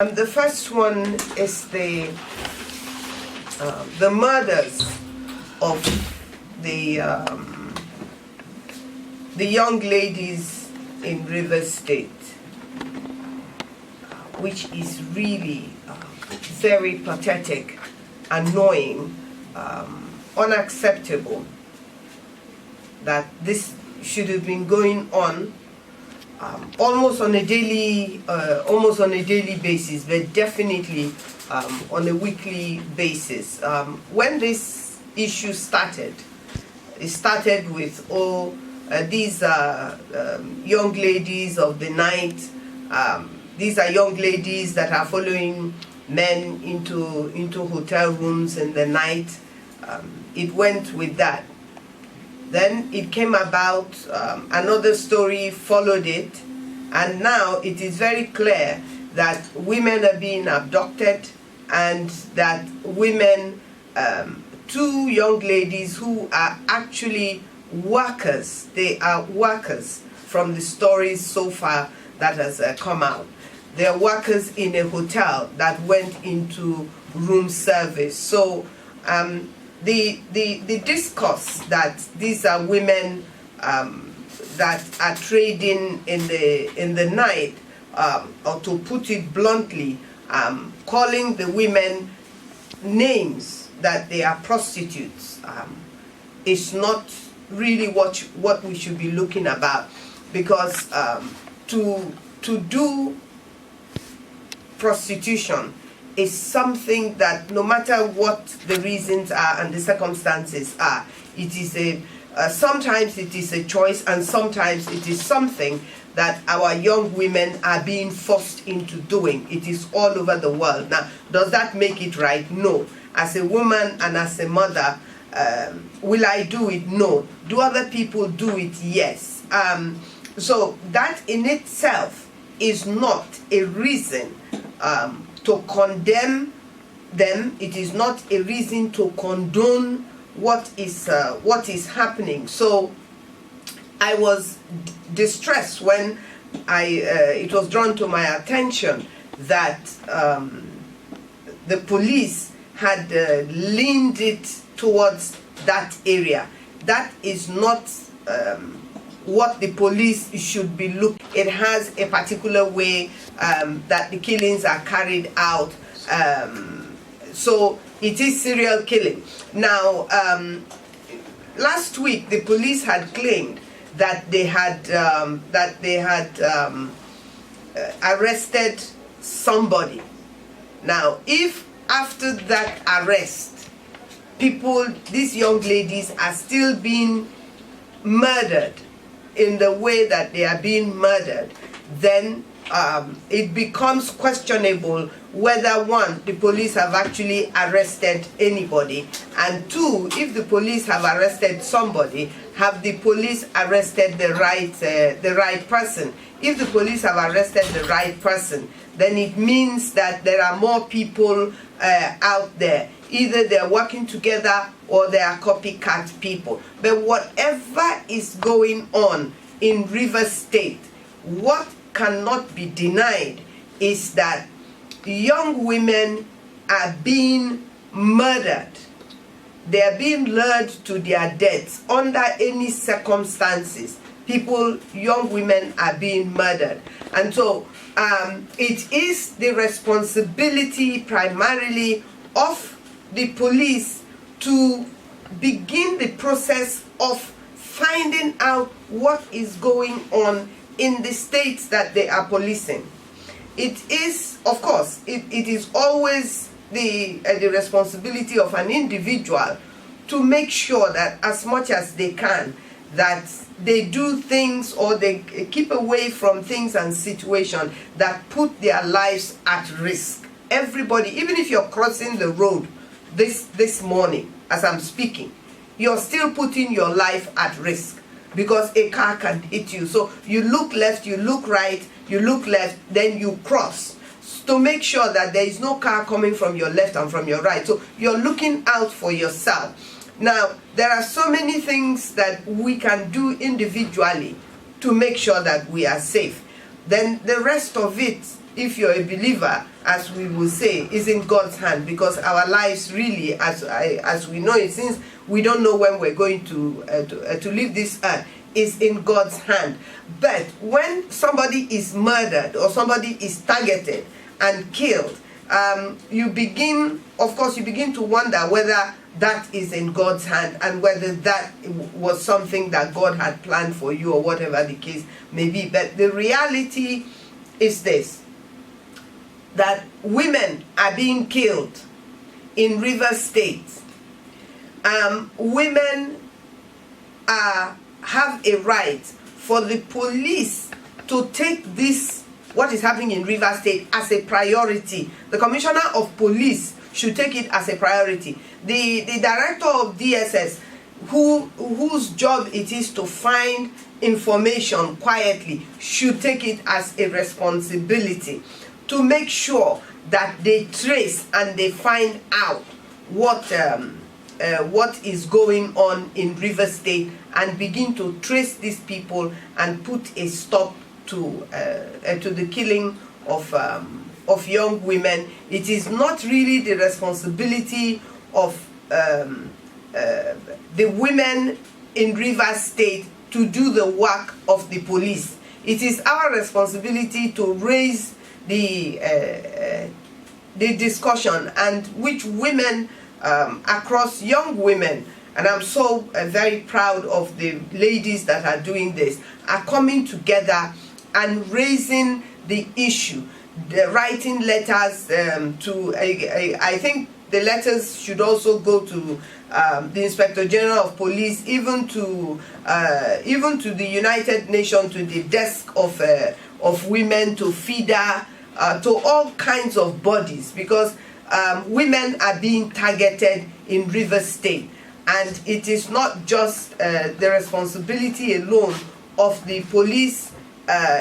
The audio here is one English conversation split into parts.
The first one is the murders of the young ladies in Rivers State, which is really very pathetic, annoying, unacceptable that this should have been going on almost on a daily basis, but definitely on a weekly basis. When this issue started, it started with these young ladies of the night. These are young ladies that are following men into hotel rooms in the night. It went with that. Then it came about, another story followed it, and now it is very clear that women are being abducted, and that women, two young ladies who are actually workers, they are workers from the stories so far that has come out. They are workers in a hotel that went into room service. So the discourse that these are women that are trading in the night, or to put it bluntly, calling the women names that they are prostitutes, is not really what we should be looking about, because to do prostitution is something that, no matter what the reasons are and the circumstances are, it is sometimes it is a choice, and sometimes it is something that our young women are being forced into doing. It is all over the world. Now, does that make it right? No. As a woman and as a mother, will I do it? No. Do other people do it? Yes. So that in itself is not a reason to condemn them. It is not a reason to condone what is happening. So I was distressed when it was drawn to my attention that the police had leaned it towards that area. That is not what the police should be looking. It has a particular way that the killings are carried out. So it is serial killing. Now, last week the police had claimed that they had arrested somebody. Now, if after that arrest, these young ladies are still being murdered in the way that they are being murdered, then it becomes questionable whether, one, the police have actually arrested anybody, and two, if the police have arrested somebody, have the police arrested the right person? If the police have arrested the right person, then it means that there are more people out there. Either they're working together or they are copycat people. But whatever is going on in Rivers State, what cannot be denied is that young women are being murdered. They are being lured to their deaths under any circumstances. Young women are being murdered. And so it is the responsibility primarily of the police to begin the process of finding out what is going on in the states that they are policing. It is, of course, it is always the responsibility of an individual to make sure that, as much as they can, that they do things, or they keep away from things and situations that put their lives at risk. Everybody, even if you're crossing the road this morning as I'm speaking, you're still putting your life at risk, because a car can hit you. So you look left, you look right, you look left, then you cross to make sure that there is no car coming from your left and from your right. So you're looking out for yourself. Now, there are so many things that we can do individually to make sure that we are safe. Then the rest of it if you're a believer, as we will say, is in God's hand, because our lives really, as we know it, since we don't know when we're going to leave this earth, is in God's hand. But when somebody is murdered or somebody is targeted and killed, you begin to wonder whether that is in God's hand, and whether that was something that God had planned for you, or whatever the case may be. But the reality is this, that women are being killed in Rivers State. Women have a right for the police to take this, what is happening in Rivers State, as a priority. The Commissioner of Police should take it as a priority. The Director of DSS, whose job it is to find information quietly, should take it as a responsibility to make sure that they trace and they find out what is going on in Rivers State, and begin to trace these people and put a stop to the killing of young women. It is not really the responsibility of the women in Rivers State to do the work of the police. It is our responsibility to raise the discussion, and which women across, young women, and I'm so very proud of the ladies that are doing this, are coming together and raising the issue, writing letters to, I think the letters should also go to the Inspector General of Police, even to the United Nations, to the desk of women, to FIDA, to all kinds of bodies, because women are being targeted in Rivers State. And it is not just the responsibility alone of the police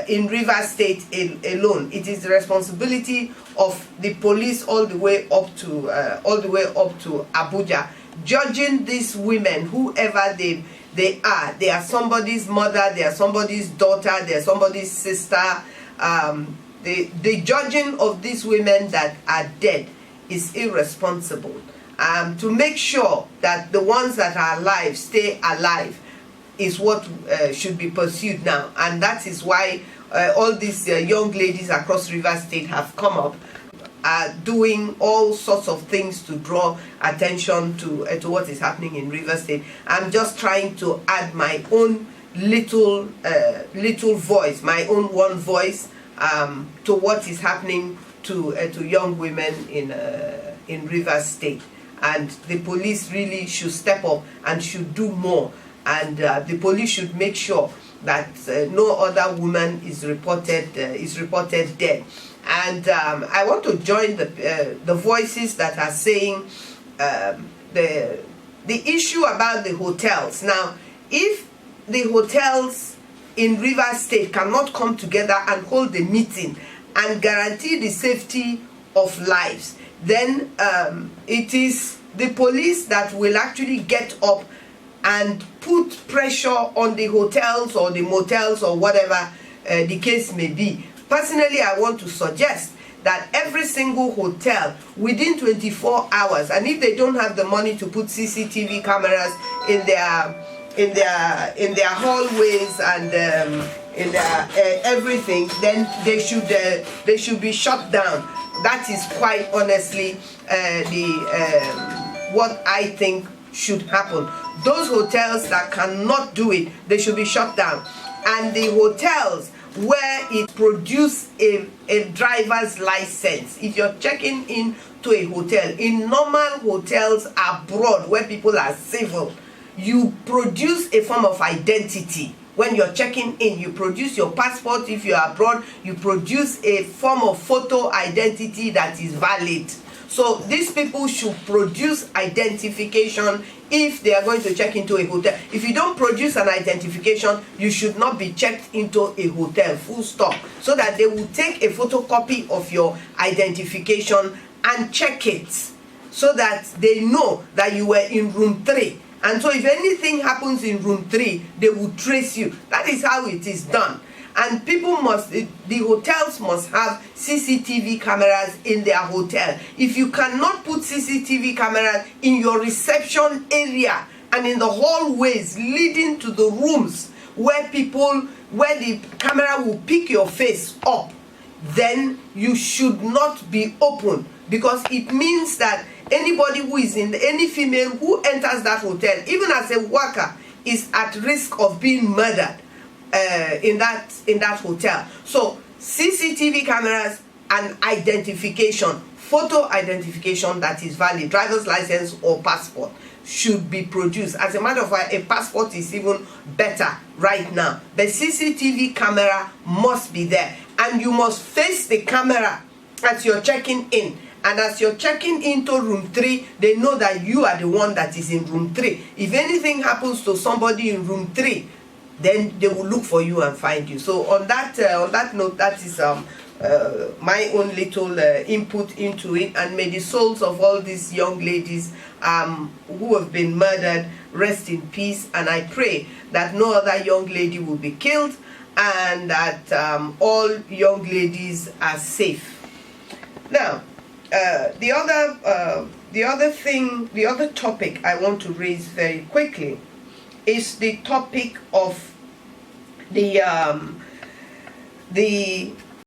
in Rivers State alone. It is the responsibility of the police all the way up to Abuja, judging these women, whoever they are. They are somebody's mother, they are somebody's daughter, they are somebody's sister. The judging of these women that are dead is irresponsible. To make sure that the ones that are alive stay alive is what should be pursued now. And that is why all these young ladies across Rivers State have come up, doing all sorts of things to draw attention to what is happening in Rivers State. I'm just trying to add my own little voice, my own one voice, to what is happening to young women in Rivers State. And the police really should step up and should do more. And the police should make sure that no other woman is reported dead. And I want to join the voices that are saying the issue about the hotels. Now, if the hotels in Rivers State cannot come together and hold a meeting and guarantee the safety of lives, then it is the police that will actually get up and put pressure on the hotels or the motels or whatever the case may be. Personally, I want to suggest that every single hotel within 24 hours, and if they don't have the money to put CCTV cameras in their hallways and in their everything, then they should be shut down. That is quite honestly what I think should happen. Those hotels that cannot do it, they should be shut down. And the hotels where it produce a driver's license, if you're checking into a hotel, in normal hotels abroad where people are civil, you produce a form of identity. When you're checking in, you produce your passport. If you're abroad, you produce a form of photo identity that is valid. So these people should produce identification if they are going to check into a hotel. If you don't produce an identification, you should not be checked into a hotel, full stop. So that they will take a photocopy of your identification and check it, so that they know that you were in room 3. And so if anything happens in room 3, they will trace you. That is how it is done. and people must, the hotels must have CCTV cameras in their hotel. If you cannot put CCTV cameras in your reception area and in the hallways leading to the rooms where the camera will pick your face up, then you should not be open, because it means that anybody who is any female who enters that hotel, even as a worker, is at risk of being murdered in that hotel. So CCTV cameras and identification, photo identification that is valid, driver's license or passport, should be produced. As a matter of fact, a passport is even better right now. The CCTV camera must be there, and you must face the camera as you're checking in. And as you're checking into room 3, they know that you are the one that is in room 3. If anything happens to somebody in room 3, then they will look for you and find you. So on that note, that is my own little input into it. And may the souls of all these young ladies who have been murdered rest in peace. And I pray that no other young lady will be killed, and that all young ladies are safe. Now, the other topic I want to raise very quickly is the topic of the